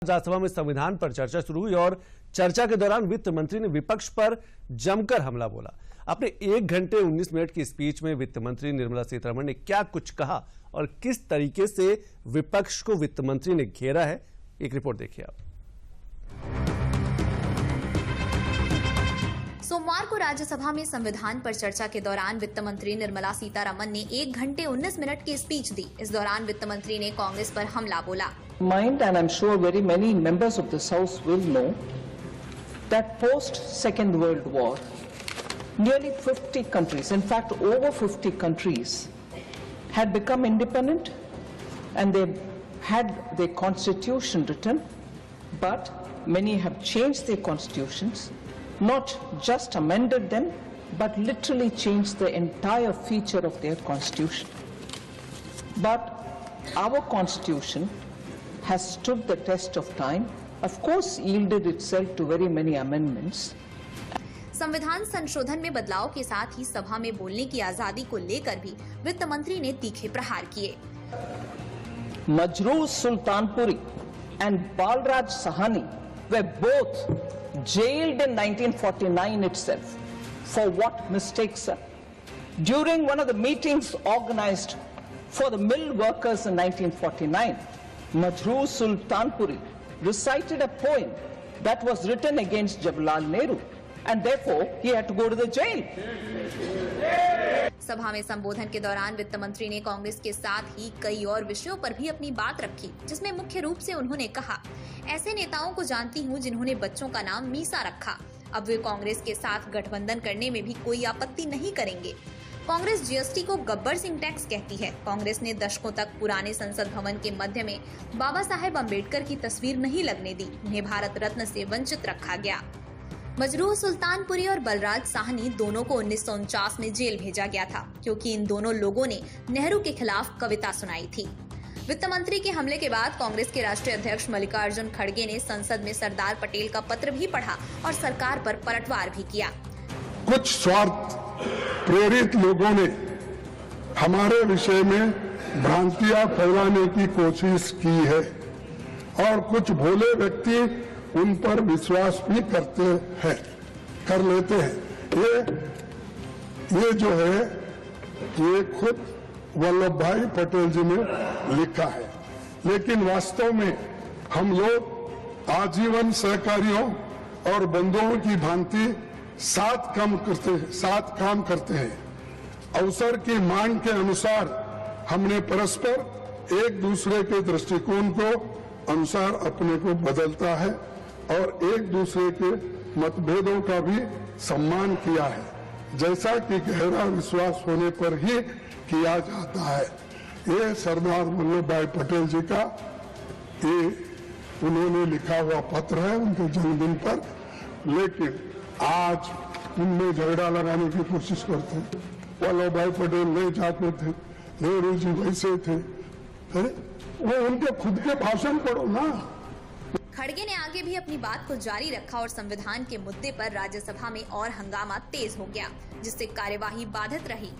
राज्यसभा में संविधान पर चर्चा शुरू हुई और चर्चा के दौरान वित्त मंत्री ने विपक्ष पर जमकर हमला बोला। अपने 1 घंटे 19 मिनट की स्पीच में वित्त मंत्री निर्मला सीतारमण ने क्या कुछ कहा और किस तरीके से विपक्ष को वित्त मंत्री ने घेरा है, एक रिपोर्ट देखिए आप। सोमवार को राज्यसभा में संविधान पर चर्चा के दौरान वित्त मंत्री निर्मला सीतारमण ने 1 घंटे 19 मिनट की स्पीच दी। इस दौरान वित्त मंत्री ने कांग्रेस पर हमला बोला। Mind, and I'm sure very many members of this House will know that post Second World War, nearly 50 countries, in fact over 50 countries, had become independent and they had their constitution written, but many have changed their constitutions, not just amended them, but literally changed the entire feature of their constitution. But our constitution has stood the test of time, of course yielded itself to very many amendments. संविधान संशोधन में बदलाव के साथ ही सभा में बोलने की आजादी को लेकर भी वित्त मंत्री ने तीखे प्रहार किए। Majroor Sultanpuri and Balraj Sahani were both jailed in 1949 itself. For what mistakes, sir? During one of the meetings organized for the mill workers in 1949, Majroor Sultanpuri recited a poem that was written against Jawaharlal Nehru, and therefore he had to go to the jail. सभा में संबोधन के दौरान वित्त मंत्री ने कांग्रेस के साथ ही कई और विषयों पर भी अपनी बात रखी, जिसमें मुख्य रूप से उन्होंने कहा, ऐसे नेताओं को जानती हूं जिन्होंने बच्चों का नाम मीसा रखा। अब वे कांग्रेस के साथ गठबंधन करने में भी कोई आपत्ति नहीं करेंगे। कांग्रेस जीएसटी को गब्बर सिंह टैक्स कहती है। कांग्रेस ने दशकों तक पुराने संसद भवन के मध्य में बाबा साहेब अम्बेडकर की तस्वीर नहीं लगने दी। उन्हें भारत रत्न से वंचित रखा गया। मजरूह सुल्तानपुरी और बलराज साहनी दोनों को 1949 में जेल भेजा गया था, क्योंकि इन दोनों लोगों ने नेहरू के खिलाफ कविता सुनाई थी। वित्त मंत्री के हमले के बाद कांग्रेस के राष्ट्रीय अध्यक्ष मल्लिकार्जुन खड़गे ने संसद में सरदार पटेल का पत्र भी पढ़ा और सरकार पर पलटवार भी किया। कुछ स्वार्थ प्रेरित लोगों ने हमारे विषय में भ्रांतियां फैलाने की कोशिश की है और कुछ भोले व्यक्ति उन पर विश्वास भी कर लेते हैं। ये जो है ये खुद वल्लभ भाई पटेल जी ने लिखा है, लेकिन वास्तव में हम लोग आजीवन सहकारियों और बंधुओं की भांति साथ काम करते हैं। अवसर की मांग के अनुसार हमने परस्पर एक दूसरे के दृष्टिकोण को अनुसार अपने को बदलता है और एक दूसरे के मतभेदों का भी सम्मान किया है, जैसा कि गहरा विश्वास होने पर ही किया जाता है। ये सरदार वल्लभ भाई पटेल जी का ये उन्होंने लिखा हुआ पत्र है उनके जन्मदिन पर, लेकिन आज उनमें झगड़ा लगाने की कोशिश करते हैं। वल्लभ भाई पटेल नहीं चाहते थे, नेहरू जी वैसे थे। अरे वो उनके खुद के भाषण पढ़ो ना। खड़गे ने आगे भी अपनी बात को जारी रखा और संविधान के मुद्दे पर राज्यसभा में और हंगामा तेज हो गया, जिससे कार्यवाही बाधित रही।